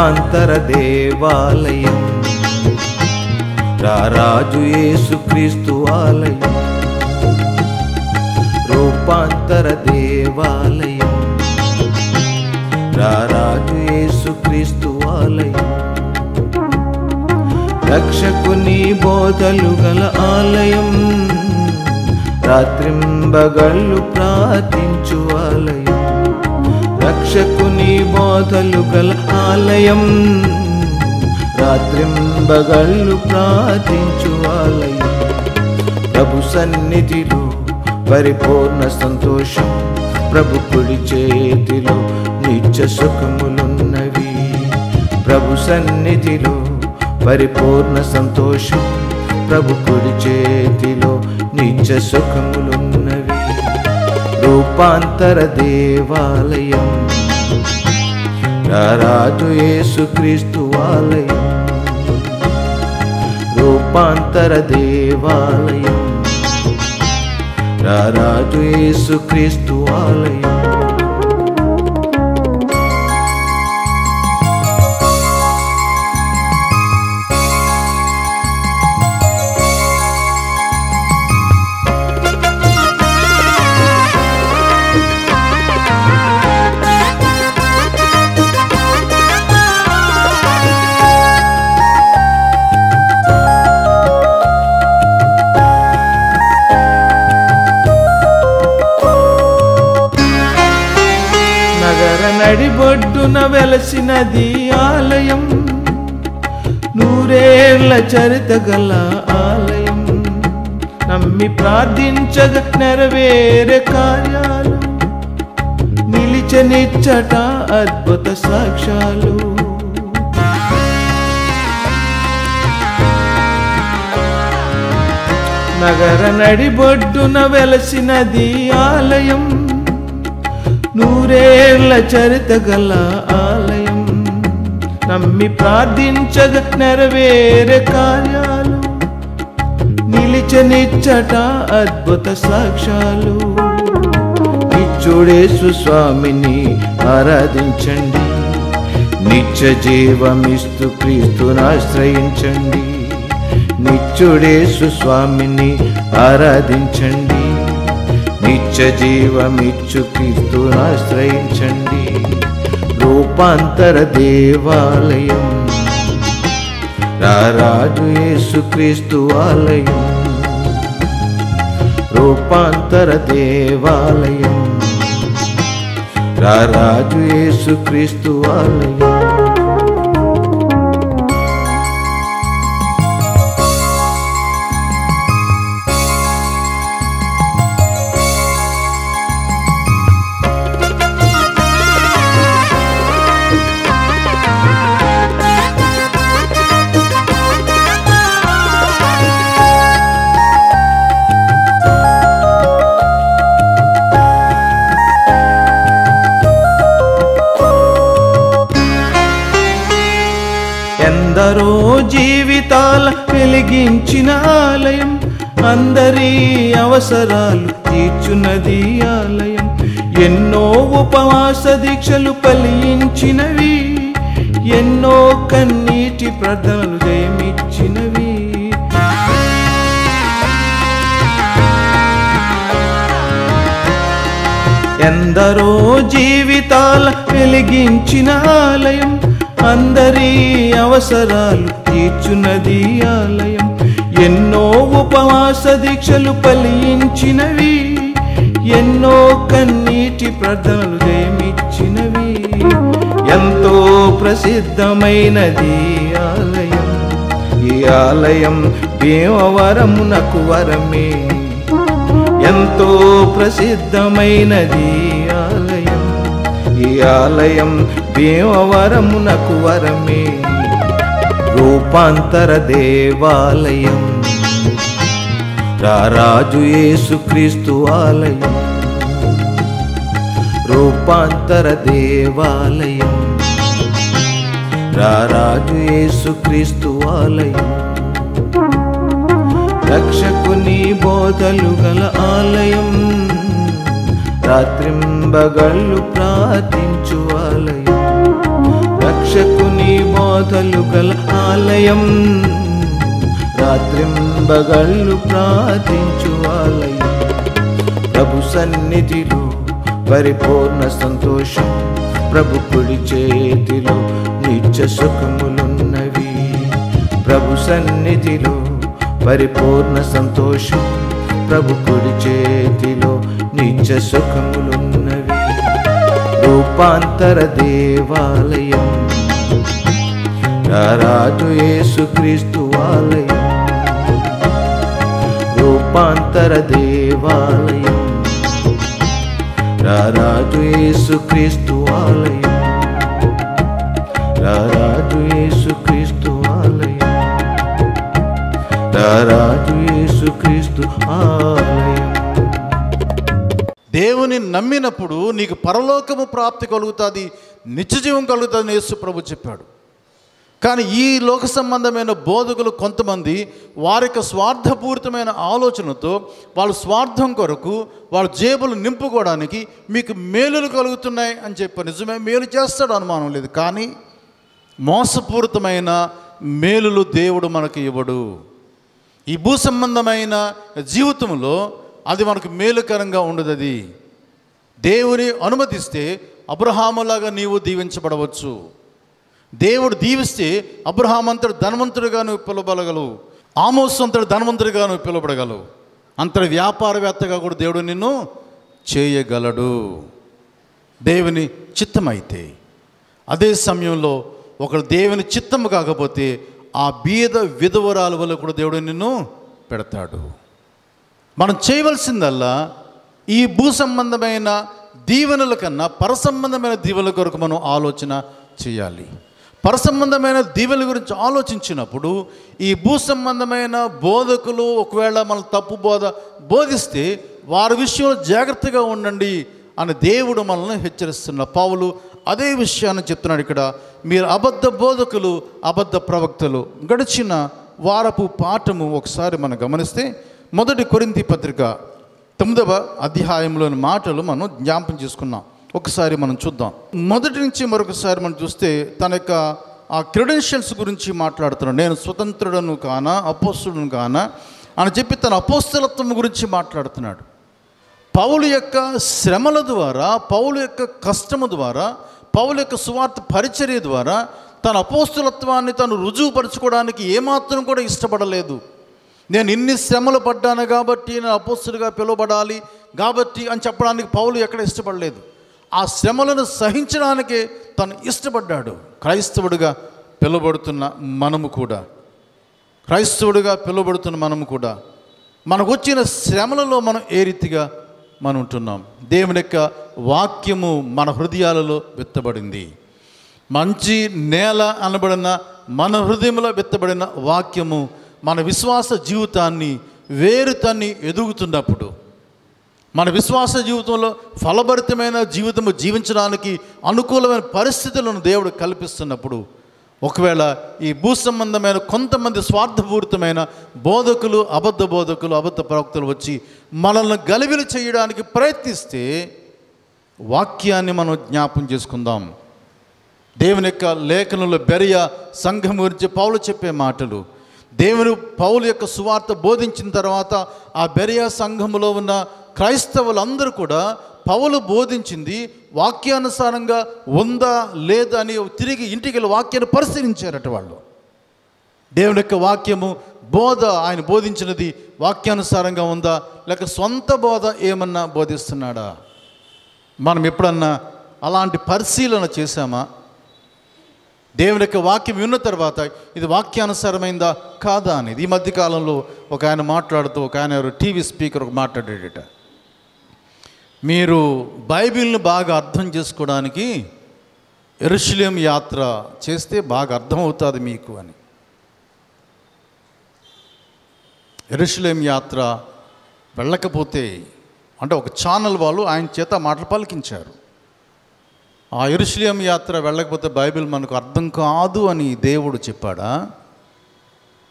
రూపాంతర దేవాలయం రారాజు యేసుక్రీస్తు ఆలయం రూపాంతర దేవాలయం రారాజు యేసుక్రీస్తు ఆలయం రక్షకుని బోధలు గల ఆలయం రాత్రింబగళ్ళు ప్రార్థించు ఆలయం రక్షకుని బోధలు గల ఆలయం రాత్రింబగళ్ళు ప్రార్థించు ఆలయం ప్రభు సన్నిధిలో పరిపూర్ణ సంతోషం ప్రభు కుడి చేతిలో నిత్య సుఖములున్నవి ప్రభు సన్నిధిలో పరిపూర్ణ సంతోషం ప్రభు కుడి చేతిలో నిత్య సుఖములున్నవి రూపాంతర దేవాలయం రారాజు యేసుక్రీస్తు ఆలయం రూపాంతర దేవాలయం రారాజు యేసుక్రీస్తు ఆలయం నడిబొడ్డున వెలసినది ఆలయం నూరేళ్ల చరిత గల ఆలయం నమ్మి ప్రార్థించగ నెరవేరే కార్యాలు నిలిచనిచ్చట అద్భుత సాక్ష్యాలు నగర నడిబొడ్డున వెలసినది ఆలయం నూరేళ్ల చరిత గల ఆలయం నమ్మి ప్రార్థించగ నెరవేరే కార్యాలు నిలిచనిచ్చట అద్భుత సాక్ష్యాలు నిత్యుడేసు స్వామిని ఆరాధించండి నిత్య జీవమిస్తు క్రీస్తును ఆశ్రయించండి నిత్యుడేసు స్వామిని ఆరాధించండి నిత్య జీవమిచ్చు క్రీస్తును ఆశ్రయించండి రూపాంతర దేవాలయం రారాజు యేసుక్రీస్తు ఆలయం రూపాంతర దేవాలయం రారాజు యేసుక్రీస్తు ఆలయం ఎందరో జీవితాల వెలిగించిన ఆలయం అందరి అవసరాలు తీర్చున్నది ఆలయం ఎన్నో ఉపవాస దీక్షలు ఫలించినవి ఎన్నో కన్నీటి ప్రార్థనలు జయమిచ్చినవి ఎందరో జీవితాల వెలిగించిన ఆలయం అందరి అవసరాలు తీర్చున్నది ఆలయం ఎన్నో ఉపవాస దీక్షలు ఫలించినవి ఎన్నో కన్నీటి ప్రార్థనలు జయమిచ్చినవి ఎంతో ప్రసిద్ధమైనది ఆలయం ఈ ఆలయం భీమవరమునకు వరమే ఎంతో ప్రసిద్ధమైనది ఆలయం ఈ ఆలయం భీమవరమునకు వరమే రూపాంతర దేవాలయం రారాజు యేసుక్రీస్తు ఆలయం రూపాంతర దేవాలయం రారాజు యేసుక్రీస్తు ఆలయం రక్షకుని బోధలు గల ఆలయం రాత్రింబగళ్ళు ప్రార్థించు ఆలయం రక్షకుని బోధలు గల ఆలయం, రాత్రింబగళ్ళు ప్రార్థించు ఆలయం. ప్రభు సన్నిధిలో పరిపూర్ణ సంతోషం, ప్రభు కుడి చేతిలో నిత్య సుఖములున్నవి. ప్రభు సన్నిధిలో పరిపూర్ణ సంతోషం, ప్రభు కుడి చేతిలో నిత్య సుఖములున్నవి. రూపాంతర దేవాలయం, రారాజు యేసుక్రీస్తు ఆలయం. రూపాంతర దేవాలయం, రారాజు యేసుక్రీస్తు ఆలయం. రారాజు యేసుక్రీస్తు ఆలయం, రారాజు యేసుక్రీస్తు ఆలయం. దేవుని నమ్మినప్పుడు నీకు పరలోకము ప్రాప్తి కలుగుతుంది, నిత్యజీవం కలుగుతుంది యేసు ప్రభు చెప్పాడు. కానీ ఈ లోక సంబంధమైన బోధకులు కొంతమంది వారి యొక్క స్వార్థపూరితమైన ఆలోచనతో వాళ్ళ స్వార్థం కొరకు వాళ్ళ జేబులు నింపుకోవడానికి మీకు మేలులు కలుగుతున్నాయి అని చెప్పి, నిజమే మేలు చేస్తాడు అనుమానం లేదు. కానీ మోసపూరితమైన మేలులు దేవుడు మనకు ఇవ్వడు. ఈ భూ సంబంధమైన జీవితంలో అది మనకు మేలుకరంగా ఉండదు. అది దేవుని అనుమతిస్తే అబ్రహాములాగా నీవు దీవించబడవచ్చు. దేవుడు దీవిస్తే అబ్రహాం అంతటి ధనవంతుడిగా నువ్వు పిలువబడగలవు. ఆమోసు అంతటి ధనవంతుడిగా నువ్వు పిలువబడగలవు. అంతటి వ్యాపారవేత్తగా కూడా దేవుడు నిన్ను చేయగలడు దేవుని చిత్తమైతే. అదే సమయంలో ఒకడు దేవుని చిత్తము కాకపోతే ఆ బీద విధవరాల వల్ల కూడా దేవుడు నిన్ను పెడతాడు. మనం చేయవలసిందల్లా ఈ భూ సంబంధమైన దీవెనల కన్నా పరసంబంధమైన దీవెనల కొరకు మనం ఆలోచన చేయాలి. పరసంబంధమైన దీవెనల గురించి ఆలోచించినప్పుడు ఈ భూ సంబంధమైన బోధకులు ఒకవేళ మన తప్పు బోధిస్తే వారి విషయంలో జాగ్రత్తగా ఉండండి అని దేవుడు మనల్ని హెచ్చరిస్తున్న పౌలు అదే విషయాన్ని చెప్తున్నాడు ఇక్కడ. మీరు అబద్ధ బోధకులు, అబద్ధ ప్రవక్తలు. గడిచిన వారపు పాఠము ఒకసారి మనం గమనిస్తే 1 కొరింథీ పత్రిక 9వ అధ్యాయంలోని మాటలు మనం జ్ఞాపకం చేసుకున్నాం. ఒకసారి మనం చూద్దాం. మొదటి నుంచి మరొకసారి మనం చూస్తే తన యొక్క ఆ క్రెడెన్షియల్స్ గురించి మాట్లాడుతున్నాడు. నేను స్వతంత్రుడను కానా, అపోస్తుడను కానా అని చెప్పి తన అపోస్తలత్వం గురించి మాట్లాడుతున్నాడు. పౌలు యొక్క శ్రమల ద్వారా, పౌలు యొక్క కష్టము ద్వారా, పౌలు యొక్క సువార్త పరిచర్య ద్వారా తన అపోస్తలత్వాన్ని తను రుజువుపరచుకోవడానికి ఏమాత్రం కూడా ఇష్టపడలేదు. నేను ఇన్ని శ్రమలు పడ్డాను కాబట్టి నేను అపోస్తలుగా పిలువబడాలి కాబట్టి అని చెప్పడానికి పౌలు ఎక్కడ ఇష్టపడలేదు. ఆ శ్రమలను సహించడానికే తను ఇష్టపడ్డాడు. క్రైస్తవుడిగా పిలువబడుతున్న మనము కూడా, మనకు వచ్చిన శ్రమలలో మనం ఏ రీతిగా మనం ఉంటున్నాం. దేవుని యొక్క వాక్యము మన హృదయాలలో విత్తబడింది. మంచి నేల అనబడిన మన హృదయంలో విత్తబడిన వాక్యము మన విశ్వాస జీవితాన్ని వేరు తన్ని ఎదుగుతున్నప్పుడు, మన విశ్వాస జీవితంలో ఫలభరితమైన జీవితము జీవించడానికి అనుకూలమైన పరిస్థితులను దేవుడు కల్పిస్తున్నప్పుడు, ఒకవేళ ఈ భూ సంబంధమైన కొంతమంది స్వార్థపూరితమైన బోధకులు, అబద్ధ ప్రవక్తలు వచ్చి మనల్ని గలిబిలి చేయడానికి ప్రయత్నిస్తే వాక్యాన్ని మనం జ్ఞాపం చేసుకుందాం. దేవుని యొక్క లేఖనంలో బెరియా సంఘం గురించి పౌలు చెప్పే మాటలు, దేవుని పౌలు యొక్క సువార్త బోధించిన తర్వాత ఆ బెరియా సంఘములో ఉన్న క్రైస్తవులందరూ కూడా పౌలు బోధించింది వాక్యానుసారంగా ఉందా లేదా అని తిరిగి ఇంటికి వెళ్ళి వాక్యాన్ని పరిశీలించారట. వాళ్ళు దేవుని యొక్క వాక్యము బోధ, ఆయన బోధించినది వాక్యానుసారంగా ఉందా లేక సొంత బోధ ఏమన్నా బోధిస్తున్నాడా? మనం ఎప్పుడన్నా అలాంటి పరిశీలన చేశామా? దేవుని యొక్క వాక్యం విన్న తర్వాత ఇది వాక్యానుసారమైందా కాదా అనేది. ఈ మధ్యకాలంలో ఒక ఆయన మాట్లాడుతూ, ఒక ఆయన టీవీ స్పీకర్ మాట్లాడేట, మీరు బైబిల్ని బాగా అర్థం చేసుకోవడానికి యెరూషలేం యాత్ర చేస్తే బాగా అర్థమవుతుంది మీకు అని. యెరూషలేం యాత్ర వెళ్ళకపోతే అంటే ఒక ఛానల్ వాళ్ళు ఆయన చేత మాటలు పలికించారు. ఆ యెరూషలేం యాత్ర వెళ్ళకపోతే బైబిల్ మనకు అర్థం కాదు అని దేవుడు చెప్పాడా?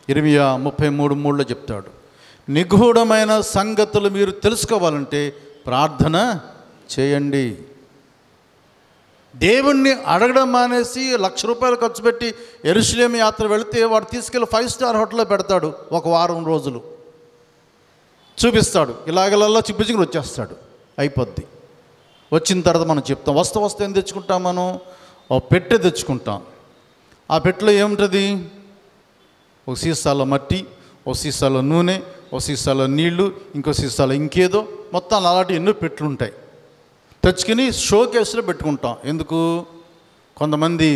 ఇర్మియా 33:3 చెప్తాడు, నిగూఢమైన సంగతులు మీరు తెలుసుకోవాలంటే ప్రార్థన చేయండి. దేవుణ్ణి అడగడం మానేసి ₹1,00,000 ఖర్చు పెట్టి యెరూషలేము యాత్ర వెళితే వాడు తీసుకెళ్ళి 5 స్టార్ హోటల్లో పెడతాడు. ఒక వారం రోజులు చూపిస్తాడు, ఇలాగలల్లా చూపించుకుని వచ్చేస్తాడు, అయిపోద్ది. వచ్చిన తర్వాత మనం చెప్తాం, వస్తే ఏం తెచ్చుకుంటాం, మనం ఒక పెట్టె తెచ్చుకుంటాం. ఆ పెట్టెలో ఏముంటుంది? ఒక సీసాలో మట్టి, ఒక సీసాలో నూనె, ఒక సీసాలో నీళ్లు, ఇంకో సీసాలో ఇంకేదో, మొత్తం అలాంటి ఎన్నో పెట్లు ఉంటాయి. తెచ్చుకుని షోకేస్లో పెట్టుకుంటాం. ఎందుకు? కొంతమంది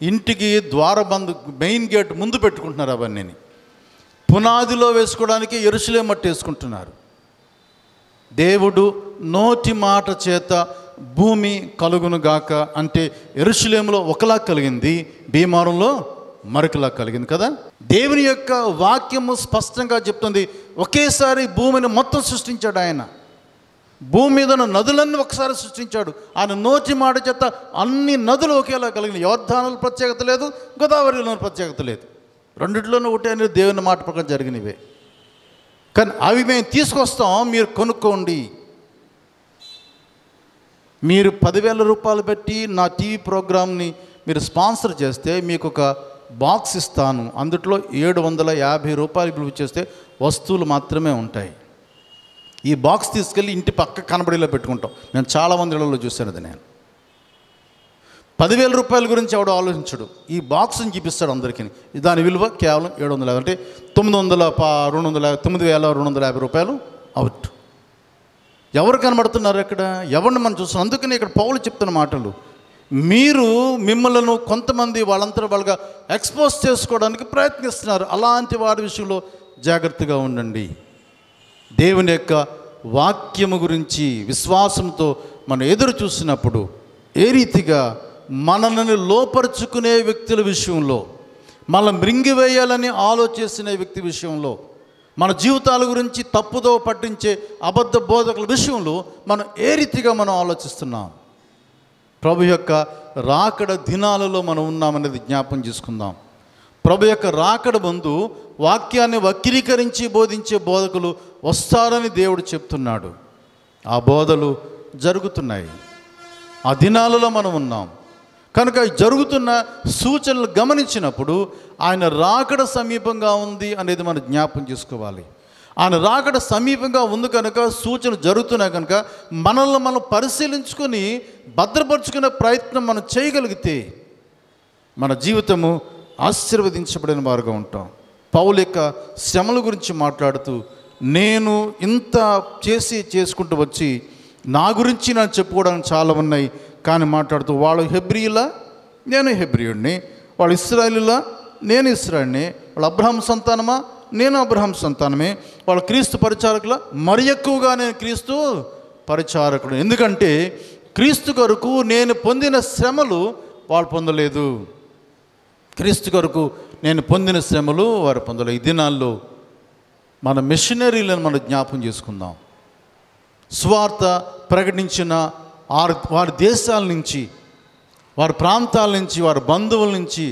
ఇంటికి ద్వారబంధు మెయిన్ గేట్ ముందు పెట్టుకుంటున్నారు. అవన్నీ పునాదిలో వేసుకోవడానికి యెరూషలేము మట్టి వేసుకుంటున్నారు. దేవుడు నోటి మాట చేత భూమి కలుగునుగాక అంటే యెరూషలేములో ఒకలా కలిగింది, భీమవరంలో మరొకలా కలిగింది కదా. దేవుని యొక్క వాక్యము స్పష్టంగా చెప్తుంది, ఒకేసారి భూమిని మొత్తం సృష్టించాడు ఆయన. భూమి మీద ఉన్న నదులన్నీ ఒకసారి సృష్టించాడు. ఆయన నోటి మాట చేత అన్ని నదులు ఒకేలా కలిగినాయి. యోర్దానుల ప్రత్యేకత లేదు, గోదావరిలో ప్రత్యేకత లేదు, రెండిట్లోనూ ఒకటే అనేది దేవుని మాట ప్రకారం జరిగినవే. కానీ అవి మేము తీసుకొస్తాం, మీరు కొనుక్కోండి. మీరు ₹10,000 పెట్టి నా టీవీ ప్రోగ్రామ్ని మీరు స్పాన్సర్ చేస్తే మీకు ఒక బాక్స్ ఇస్తాను, అందులో ₹750 బిల్లు చేస్తే వస్తువులు మాత్రమే ఉంటాయి. ఈ బాక్స్ తీసుకెళ్ళి ఇంటి పక్క కనబడిలో పెట్టుకుంటాం. నేను చాలామంది ఇళ్లలో చూశాను అది. నేను ₹10,000 గురించి ఎవడో ఆలోచించడు, ఈ బాక్స్ని చూపిస్తాడు అందరికీ. దాని విలువ కేవలం 750, అంటే ₹9,250 అవుట్. ఎవరు కనబడుతున్నారు అక్కడ? ఎవరిని మనం చూస్తున్నాం? అందుకని ఇక్కడ పౌలు చెప్తున్న మాటలు, మీరు మిమ్మల్ని కొంతమంది వాళ్ళంతా వాళ్ళగా ఎక్స్పోజ్ చేసుకోవడానికి ప్రయత్నిస్తున్నారు. అలాంటి వారి విషయంలో జాగ్రత్తగా ఉండండి. దేవుని యొక్క వాక్యము గురించి విశ్వాసంతో మనం ఎదురు చూసినప్పుడు ఏ రీతిగా మనల్ని లోపరుచుకునే వ్యక్తుల విషయంలో, మనం మృంగివేయాలని ఆలోచించిన వ్యక్తి విషయంలో, మన జీవితాల గురించి తప్పుదో పట్టించే అబద్ధ బోధకుల విషయంలో మనం ఏ రీతిగా మనం ఆలోచిస్తున్నాం. ప్రభు యొక్క రాకడ దినాలలో మనం ఉన్నామనేది జ్ఞాపం చేసుకుందాం. ప్రభు యొక్క రాకడ ముందు వాక్యాన్ని వక్రీకరించి బోధించే బోధకులు వస్తారని దేవుడు చెప్తున్నాడు. ఆ బోధలు జరుగుతున్నాయి. ఆ దినాలలో మనం ఉన్నాం కనుక జరుగుతున్న సూచనలు గమనించినప్పుడు ఆయన రాకడ సమీపంగా ఉంది అనేది మనం జ్ఞాపం చేసుకోవాలి. ఆయన రాకడ సమీపంగా ఉంది కనుక సూచనలు జరుగుతున్నాయి కనుక మనల్ని మనం పరిశీలించుకొని భద్రపరుచుకునే ప్రయత్నం మనం చేయగలిగితే మన జీవితము ఆశీర్వదించబడిన వారుగా ఉంటాం. పౌలు యొక్క శ్రమల గురించి మాట్లాడుతూ, నేను ఇంత చేసుకుంటూ వచ్చి నా గురించి నాకు చెప్పుకోవడానికి చాలా ఉన్నాయి, కానీ మాట్లాడుతూ వాళ్ళు హెబ్రీయులా, నేను హెబ్రీయుడిని, వాళ్ళు ఇశ్రాయేలులా, నేను ఇశ్రాయేలుని, వాళ్ళు అబ్రహాము సంతానమా, నేను అబ్రహాము సంతానమే, వాళ్ళు క్రీస్తు పరిచారకుల, మరి ఎక్కువగా నేను క్రీస్తు పరిచారకుడు. ఎందుకంటే క్రీస్తు కొరకు నేను పొందిన శ్రమలు వాళ్ళు పొందలేదు, క్రీస్తు కొరకు నేను పొందిన శ్రమలు వారు పొందలేదు. ఈ దినాల్లో మన మిషనరీలను మనం జ్ఞాపం చేసుకుందాం. స్వార్థ ప్రకటించిన వారి దేశాల నుంచి, వారి ప్రాంతాల నుంచి, వారి బంధువుల నుంచి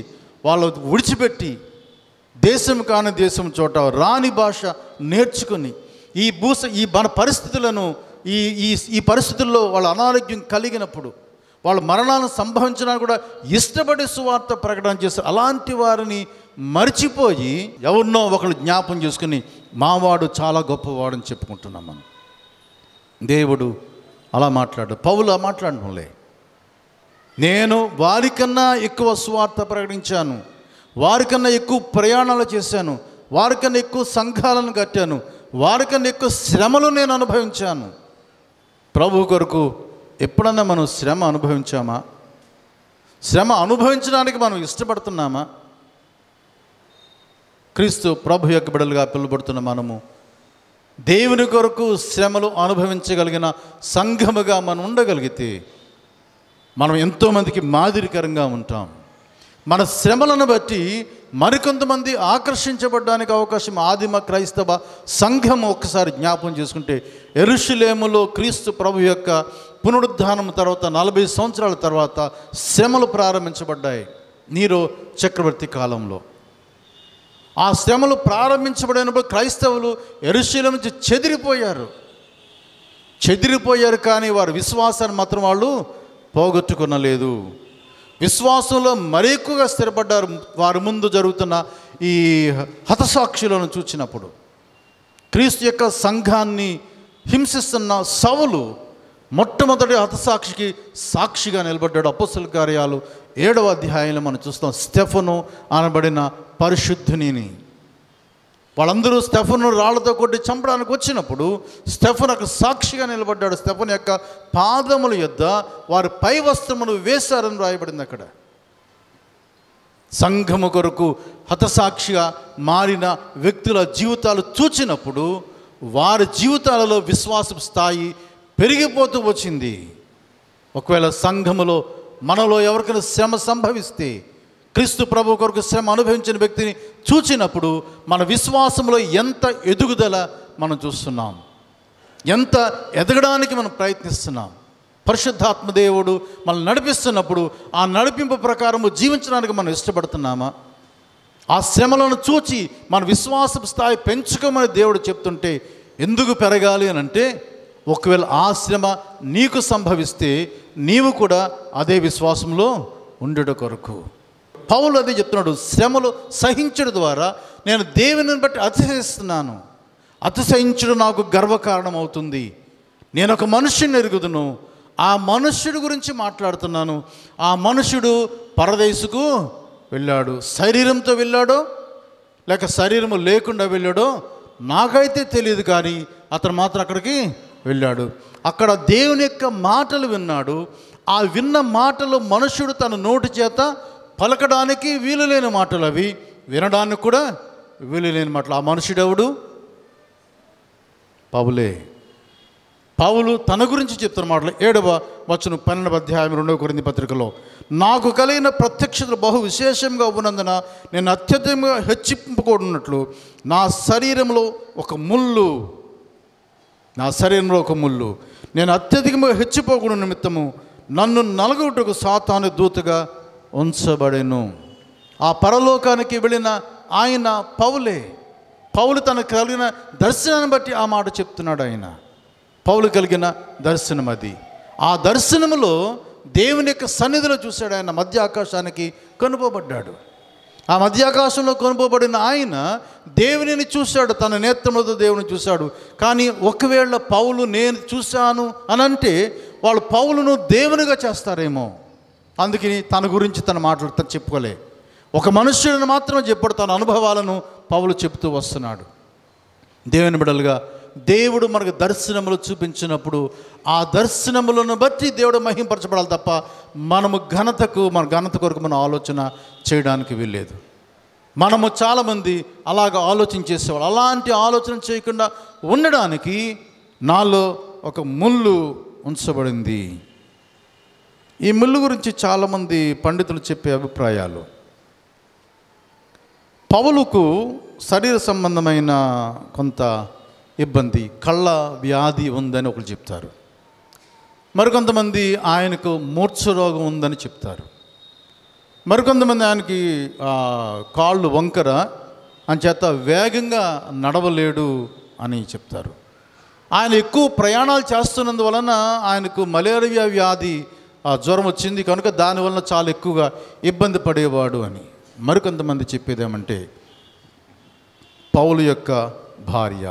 వాళ్ళు విడిచిపెట్టి దేశం కాని దేశం చోట రాని భాష నేర్చుకుని ఈ మన పరిస్థితులను ఈ పరిస్థితుల్లో వాళ్ళ అనారోగ్యం కలిగినప్పుడు, వాళ్ళ మరణాలను సంభవించినా కూడా ఇష్టపడి సువార్త ప్రకటన చేస్తారు. అలాంటి వారిని మర్చిపోయి ఎవరినో ఒకళ్ళు జ్ఞాపం చేసుకుని మావాడు చాలా గొప్పవాడని చెప్పుకుంటున్నాం మనం. దేవుడు అలా మాట్లాడు, పౌలు మాట్లాడడంలే. నేను వారికన్నా ఎక్కువ సువార్త ప్రకటించాను, వారికన్నా ఎక్కువ ప్రయాణాలు చేశాను, వారికన్నా ఎక్కువ సంఘాలను కట్టాను, వారికన్నా ఎక్కువ శ్రమలు నేను అనుభవించాను. ప్రభు కొరకు ఎప్పుడన్నా మనం శ్రమ అనుభవించామా? శ్రమ అనుభవించడానికి మనం ఇష్టపడుతున్నామా? క్రీస్తు ప్రభు యొక్క బిడ్డలుగా పిలువబడుతున్న మనము దేవుని కొరకు శ్రమలు అనుభవించగలిగిన సంఘముగా మనం ఉండగలిగితే మనం ఎంతోమందికి మాదిరికరంగా ఉంటాం. మన శ్రమలను బట్టి మరికొంతమంది ఆకర్షించబడడానికి అవకాశం. ఆదిమ క్రైస్తవ సంఘం ఒక్కసారి జ్ఞాపం చేసుకుంటే, యెరూషలేములో క్రీస్తు ప్రభు యొక్క పునరుద్ధానం తర్వాత 40 సంవత్సరాల తర్వాత శ్రమలు ప్రారంభించబడ్డాయి నీరో చక్రవర్తి కాలంలో. ఆ శ్రమలు ప్రారంభించబడినప్పుడు క్రైస్తవులు యెరూషలేము నుంచి చెదిరిపోయారు. కానీ వారి విశ్వాసాన్ని మాత్రం వాళ్ళు పోగొట్టుకొనలేదు. విశ్వాసంలో మరీ ఎక్కువగా స్థిరపడ్డారు. వారి ముందు జరుగుతున్న ఈ హతసాక్షులను చూచినప్పుడు క్రీస్తు యొక్క సంఘాన్ని హింసిస్తున్న సౌలు మొట్టమొదటి హతసాక్షికి సాక్షిగా నిలబడ్డాడు. అపోస్తలుల కార్యాలు 7వ అధ్యాయంలో మనం చూస్తాం. స్టెఫను అనబడిన పరిశుద్ధునిని వాళ్ళందరూ స్టెఫను రాళ్లతో కొట్టి చంపడానికి వచ్చినప్పుడు స్టెఫను అక్కడ సాక్షిగా నిలబడ్డాడు. స్టెఫను యొక్క పాదముల యొద్ద వారి పై వస్త్రమును వేశారని రాయబడింది. అక్కడ సంఘము కొరకు హతసాక్షిగా మారిన వ్యక్తుల జీవితాలు చూచినప్పుడు వారి జీవితాలలో విశ్వాస స్థాయి పెరిగిపోతూ వచ్చింది. ఒకవేళ సంఘములో మనలో ఎవరికైనా శ్రమ సంభవిస్తే, క్రీస్తు ప్రభు కొరకు శ్రమ అనుభవించిన వ్యక్తిని చూచినప్పుడు మన విశ్వాసంలో ఎంత ఎదుగుదల మనం చూస్తున్నాం, ఎంత ఎదగడానికి మనం ప్రయత్నిస్తున్నాం. పరిశుద్ధాత్మ దేవుడు మనల్ని నడిపిస్తున్నప్పుడు ఆ నడిపింపు ప్రకారము జీవించడానికి మనం ఇష్టపడుతున్నామా? ఆ శ్రమలను చూచి మన విశ్వాస స్థాయి పెంచుకోమని దేవుడు చెప్తుంటే ఎందుకు పెరగాలి అని అంటే, ఒకవేళ ఆ శ్రమ నీకు సంభవిస్తే నీవు కూడా అదే విశ్వాసంలో ఉండడం కొరకు. పౌలు అదే చెప్తున్నాడు, శ్రమలు సహించడం ద్వారా నేను దేవుని బట్టి అతిశయిస్తున్నాను. అతిశయించడం నాకు గర్వకారణం అవుతుంది. నేను ఒక మనుష్యుని ఎరుగుదును, ఆ మనుష్యుడి గురించి మాట్లాడుతున్నాను. ఆ మనుష్యుడు పరదేశుకు వెళ్ళాడు. శరీరంతో వెళ్ళాడో లేక శరీరము లేకుండా వెళ్ళాడో నాకైతే తెలియదు, కానీ అతను మాత్రం అక్కడికి వెళ్ళాడు. అక్కడ దేవుని యొక్క మాటలు విన్నాడు. ఆ విన్న మాటలు మనుష్యుడు తన నోటి చేత పలకడానికి వీలు లేని మాటలు, అవి వినడానికి కూడా వీలు లేని మాటలు. ఆ మనుష్యుడెవడు? పౌలే. పౌలు తన గురించి చెప్తున్న మాటలు 7వ వచనం 12వ అధ్యాయం 2వ కొరింథీ పత్రికలో, నాకు కలిగిన ప్రత్యక్షతలు బహు విశేషంగా ఉన్నందున నేను అత్యధికంగా హెచ్చింపకూడనట్లు నా శరీరంలో ఒక ముళ్ళు, నేను అత్యధికంగా హెచ్చిపోకుండా నిమిత్తము నన్ను నలగొట్టుకు సాతాను దూతగా ఉంచబడెను. ఆ పరలోకానికి వెళ్ళిన ఆయన పౌలే. పౌలు తనకు కలిగిన దర్శనాన్ని బట్టి ఆ మాట చెప్తున్నాడు. ఆయన పౌలు కలిగిన దర్శనం అది. ఆ దర్శనములో దేవుని యొక్క సన్నిధిలో చూశాడు. ఆయన మధ్య ఆకాశానికి కొనుపోబడ్డాడు. ఆ మధ్యాకాశంలో కొనుపోబడిన ఆయన దేవునిని చూశాడు, తన నేత్రములతో దేవుని చూశాడు. కానీ ఒకవేళ పౌలు నేను చూశాను అని అంటే వాళ్ళు పౌలును దేవునిగా చేస్తారేమో. అందుకని తన గురించి తన మాటలు తను చెప్పుకోలే. ఒక మనుష్యుడిని మాత్రమే చెప్పాడు. తన అనుభవాలను పౌలు చెప్తూ వస్తున్నాడు. దేవుని బిడ్డలుగా దేవుడు మనకు దర్శనములు చూపించినప్పుడు ఆ దర్శనములను బట్టి దేవుడు మహింపరచబడాలి తప్ప మనము మన ఘనత కొరకు మనం ఆలోచన చేయడానికి వీల్లేదు. మనము చాలామంది అలాగ ఆలోచన చేసేవాళ్ళు. అలాంటి ఆలోచన చేయకుండా ఉండడానికి నాలో ఒక ముళ్ళు ఉంచబడింది. ఈ ముళ్ళు గురించి చాలామంది పండితులు చెప్పే అభిప్రాయాలు, పౌలుకు శరీర సంబంధమైన కొంత ఇబ్బంది, కళ్ళ వ్యాధి ఉందని ఒకరు చెప్తారు. మరికొంతమంది ఆయనకు మూర్ఛ రోగం ఉందని చెప్తారు. మరికొంతమంది ఆయనకి కాళ్ళు వంకర అంచేత వేగంగా నడవలేడు అని చెప్తారు. ఆయన ఎక్కువ ప్రయాణాలు చేస్తున్నందువలన ఆయనకు మలేరియా వ్యాధి జ్వరం వచ్చింది కనుక దానివలన చాలా ఎక్కువగా ఇబ్బంది పడేవాడు అని. మరికొంతమంది చెప్పేదేమంటే పౌలు యొక్క భార్య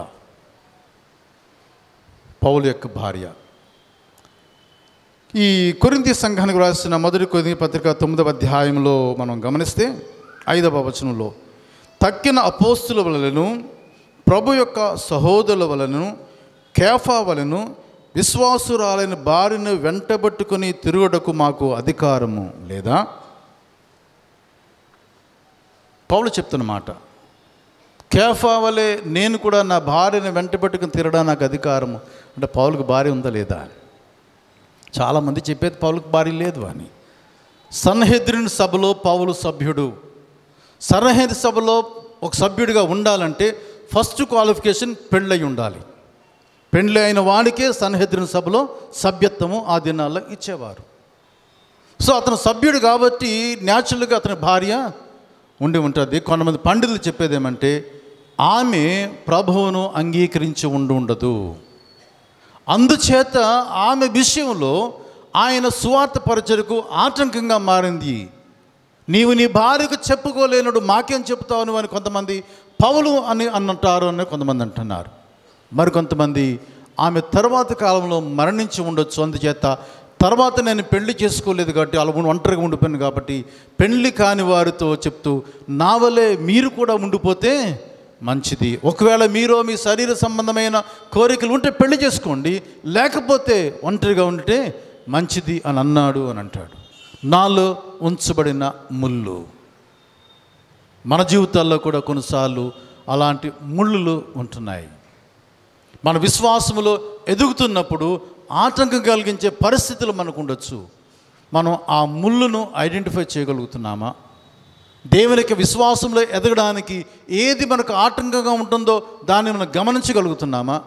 ఈ కొరింథీ సంఘానికి రాసిన మొదటి కొరింథీ పత్రిక 9వ అధ్యాయంలో మనం గమనిస్తే 5వ వచనంలో, తక్కిన అపోస్తుల వలనను ప్రభు యొక్క సహోదరుల వలనను కేఫా వలెను విశ్వాసురాలైన భార్యను వెంటబట్టుకుని తిరుగుటకు మాకు అధికారము లేదా? పౌలు చెప్తున్న మాట, కేఫా వలె నేను కూడా నా భార్యను వెంటబట్టుకుని తిరగడానికి నాకు అధికారము అంటే పౌలుకు భార్య ఉందా లేదా అని. చాలామంది చెప్పేది పౌలుకు భార్య లేదు అని. సన్హెద్రిన్ సభలో పౌలు సభ్యుడు. సన్హెద్రిన్ సభలో ఒక సభ్యుడిగా ఉండాలంటే ఫస్ట్ క్వాలిఫికేషన్ పెళ్ళై ఉండాలి. పెళ్ళి అయిన వాడికే సన్హెద్రిన్ సభలో సభ్యత్వము ఆ దినాల్లో ఇచ్చేవారు. సో అతను సభ్యుడు కాబట్టి న్యాచురల్గా అతని భార్య ఉండి ఉంటుంది. కొంతమంది పండితులు చెప్పేది ఏమంటే ఆమె ప్రభువును అంగీకరించి ఉండదు. అందుచేత ఆమె విషయంలో ఆయన సువార్త పరిచర్యకు ఆటంకంగా మారింది. నీవు నీ భార్యకు చెప్పుకోలేనడు మాకేం చెప్తావు నువ్వు అని కొంతమంది పౌలు అని అంటారు అని కొంతమంది అంటున్నారు. మరికొంతమంది ఆమె తర్వాత కాలంలో మరణించి ఉండొచ్చు, అందుచేత తర్వాత నేను పెళ్లి చేసుకోలేదు కాబట్టి అలా ఒంటరిగా ఉండిపోయాను కాబట్టి పెళ్లి కాని వారితో చెప్తూ నా వలే మీరు కూడా ఉండిపోతే మంచిది. ఒకవేళ మీరు మీ శరీర సంబంధమైన కోరికలు ఉంటే పెళ్లి చేసుకోండి, లేకపోతే ఒంటరిగా ఉంటే మంచిది అని అన్నాడు అని అంటాడు. నాలో ఉంచబడిన ముళ్ళు. మన జీవితాల్లో కూడా కొన్నిసార్లు అలాంటి ముళ్ళులు ఉంటున్నాయి. మన విశ్వాసములో ఎదుగుతున్నప్పుడు ఆటంకం కలిగించే పరిస్థితులు మనకు ఉండొచ్చు. మనం ఆ ముళ్ళును ఐడెంటిఫై చేయగలుగుతున్నామా? దేవునికి విశ్వాసంలో ఎదగడానికి ఏది మనకు ఆటంకంగా ఉంటుందో దాన్ని మనం గమనించగలుగుతున్నామా?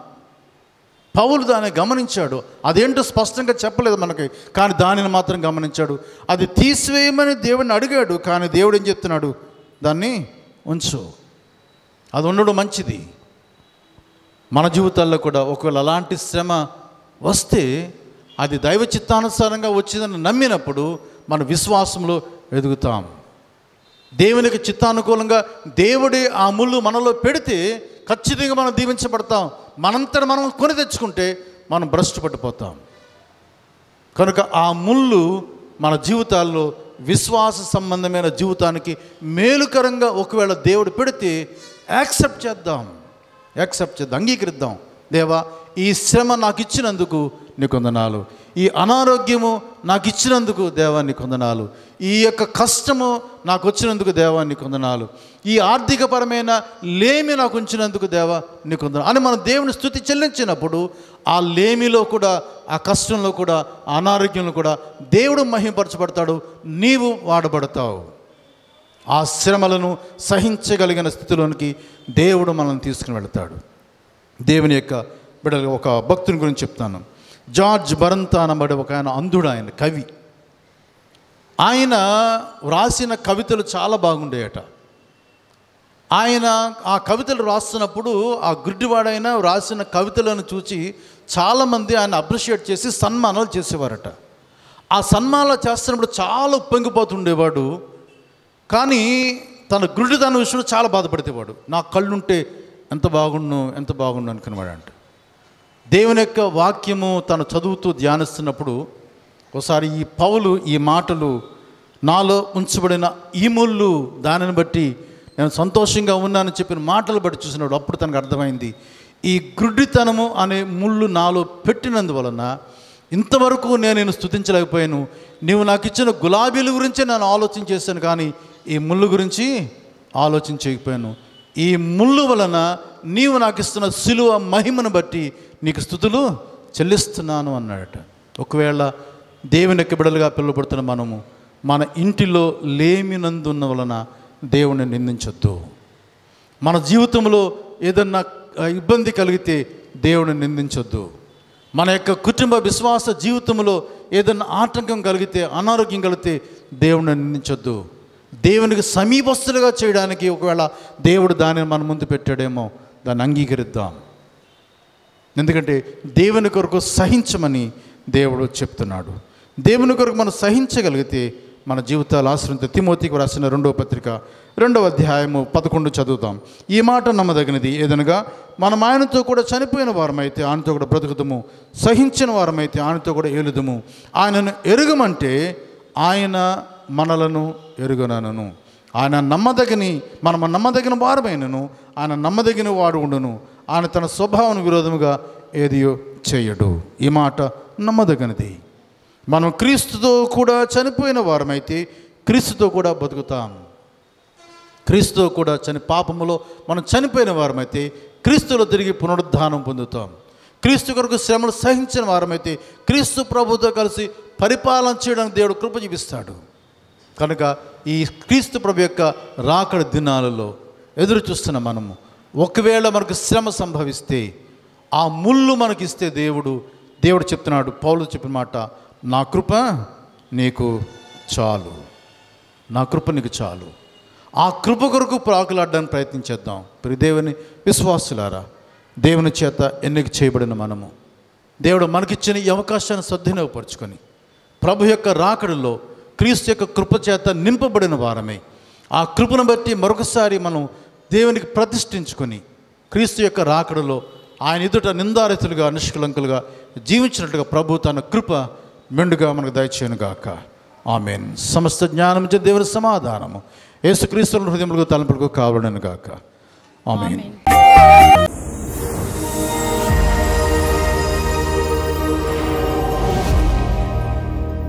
పౌలు దాన్ని గమనించాడు. అదేంటో స్పష్టంగా చెప్పలేదు మనకి, కానీ దానిని మాత్రం గమనించాడు. అది తీసివేయమని దేవుడిని అడిగాడు, కానీ దేవుడు ఏం చెప్తున్నాడు? దాన్ని ఉంచు, అది ఉండడం మంచిది. మన జీవితాల్లో కూడా ఒకవేళ అలాంటి శ్రమ వస్తే అది దైవ చిత్తానుసారంగా వచ్చిందని నమ్మినప్పుడు మన విశ్వాసంలో ఎదుగుతాం. దేవునికి చిత్తానుకూలంగా దేవుడే ఆ ముళ్ళు మనలో పెడితే ఖచ్చితంగా మనం దీవించబడతాం. మనంతట మనం కొని తెచ్చుకుంటే మనం భ్రష్టు పట్టిపోతాం. కనుక ఆ ముళ్ళు మన జీవితాల్లో విశ్వాస సంబంధమైన జీవితానికి మేలుకరంగా ఒకవేళ దేవుడు పెడితే యాక్సెప్ట్ చేద్దాం, అంగీకరిద్దాం. దేవా, ఈ శ్రమ నాకు ఇచ్చినందుకు నీకు వందనాలు, ఈ అనారోగ్యము నాకు ఇచ్చినందుకు దేవా నీకు వందనాలు, ఈ యొక్క కష్టము నాకు వచ్చినందుకు దేవా నీకు వందనాలు, ఈ ఆర్థికపరమైన లేమి నాకు ఉంచినందుకు దేవా నీకు వందనాలు అని మనం దేవుని స్తుతి చెల్లించినప్పుడు ఆ లేమిలో కూడా, ఆ కష్టంలో కూడా, ఆ అనారోగ్యంలో కూడా దేవుడు మహిమపరచబడతాడు, నీవు వాడబడతావు. ఆ శ్రమలను సహించగలిగిన స్థితిలోనికి దేవుడు మనల్ని తీసుకుని వెళతాడు. దేవుని యొక్క బిడ్డలు ఒక భక్తుని గురించి చెప్తాను. జార్జ్ బరంతా అనబడే ఒక ఆయన అంధుడు, ఆయన కవి. ఆయన వ్రాసిన కవితలు చాలా బాగుండేయట. ఆయన ఆ కవితలు రాస్తున్నప్పుడు ఆ గుడ్డివాడైన వ్రాసిన కవితలను చూసి చాలామంది ఆయన అప్రిషియేట్ చేసి సన్మానాలు చేసేవారట. ఆ సన్మానాలు చేస్తున్నప్పుడు చాలా ఉప్పొంగిపోతుండేవాడు. కానీ తన గుడ్డితనం విషయంలో చాలా బాధపడితేవాడు. నా కళ్ళుంటే ఎంత బాగుండు అనుకునేవాడంట. దేవుని యొక్క వాక్యము తను చదువుతూ ధ్యానిస్తున్నప్పుడు ఒకసారి ఈ పౌలు ఈ మాటలు, నాలో ఉంచబడిన ఈ ముళ్ళు, దానిని బట్టి నేను సంతోషంగా ఉన్నానని చెప్పిన మాటలు బట్టి చూసినాడు. అప్పుడు తనకు అర్థమైంది, ఈ గుడ్డితనము అనే ముళ్ళు నాలో పెట్టినందువలన ఇంతవరకు నేను స్తుతించలేకపోయాను. నీవు నాకు ఇచ్చిన గులాబీల గురించే నేను ఆలోచన చేశాను, కానీ ఈ ముళ్ళు గురించి ఆలోచించకపోయాను. ఈ ముళ్ళు వలన నీవు నాకు ఇస్తున్న సిలువ మహిమను బట్టి నీకు స్తుతులు చెల్లిస్తున్నాను అన్నాడట. ఒకవేళ దేవుని యొక్క బిడ్డలుగా పిలువబడుతున్న మనము మన ఇంటిలో లేమినందున్న వలన దేవుని నిందించొద్దు. మన జీవితంలో ఏదన్నా ఇబ్బంది కలిగితే దేవుని నిందించొద్దు. మన యొక్క కుటుంబ విశ్వాస జీవితంలో ఏదన్నా ఆటంకం కలిగితే, అనారోగ్యం కలిగితే దేవుని నిందించొద్దు. దేవునికి సమీపస్తులుగా చేయడానికి ఒకవేళ దేవుడు దానిని మన ముందు పెట్టాడేమో, దాన్ని అంగీకరిద్దాం. ఎందుకంటే దేవుని కొరకు సహించమని దేవుడు చెప్తున్నాడు. దేవుని కొరకు మనం సహించగలిగితే మన జీవితాలు ఆశ్రయించే. తిమోతికి రాసిన 2వ పత్రిక 2వ అధ్యాయము 11 చదువుతాం. ఈ మాట నమ్మదగినది ఏదనగా, మనం ఆయనతో కూడా చనిపోయిన వారమైతే ఆయనతో కూడా బ్రతుకుతాము, సహించిన వారమైతే ఆయనతో కూడా ఏలుదుము. ఆయనను ఎరుగమంటే ఆయన మనలను ఎరుగనను. ఆయన మనం నమ్మదగిన వారమైనను ఆయన నమ్మదగిన వాడు ఉండును. ఆయన తన స్వభావం విరోధముగా ఏదియో చేయడు. ఈ మాట నమ్మదగినది. మనం క్రీస్తుతో కూడా చనిపోయిన వారమైతే క్రీస్తుతో కూడా బతుకుతాం. క్రీస్తుతో కూడా పాపములో మనం చనిపోయిన వారమైతే క్రీస్తులో తిరిగి పునరుద్ధానం పొందుతాం. క్రీస్తు కొరకు శ్రమలు సహించిన వారమైతే క్రీస్తు ప్రభుతో కలిసి పరిపాలన చేయడానికి దేవుడు కృప చూపిస్తాడు. కనుక ఈ క్రీస్తు ప్రభు యొక్క రాకడ దినాలలో ఎదురు చూస్తున్న మనము ఒకవేళ మనకు శ్రమ సంభవిస్తే, ఆ ముళ్ళు మనకిస్తే దేవుడు చెప్తున్నాడు, పౌలు చెప్పిన మాట, నా కృప నీకు చాలు, నా కృప నీకు చాలు. ఆ కృప కొరకు ప్రాకులాడడానికి ప్రయత్నించేద్దాం. ప్రియ దేవుని విశ్వాసులారా, దేవుని చేత ఎన్నిక చేయబడిన మనము దేవుడు మనకిచ్చిన ఈ అవకాశాన్ని సద్వినియోగపరుచుకొని ప్రభు యొక్క రాకడలో క్రీస్తు యొక్క కృప చేత నింపబడిన వారమే. ఆ కృపను బట్టి మరొకసారి మనం దేవునికి ప్రతిష్ఠించుకొని క్రీస్తు యొక్క రాకడలో ఆయన ఎదుట నిందారహితులుగా నిష్కలంకులుగా జీవించినట్లుగా ప్రభు తన కృప మెండుగా మనకు దయచేయునుగాక. ఆమేన్. సమస్త జ్ఞానం చే దేవుని సమాధానము యేసుక్రీస్తు హృదయములకు తలంపులకు కావడను గాక. ఆమేన్.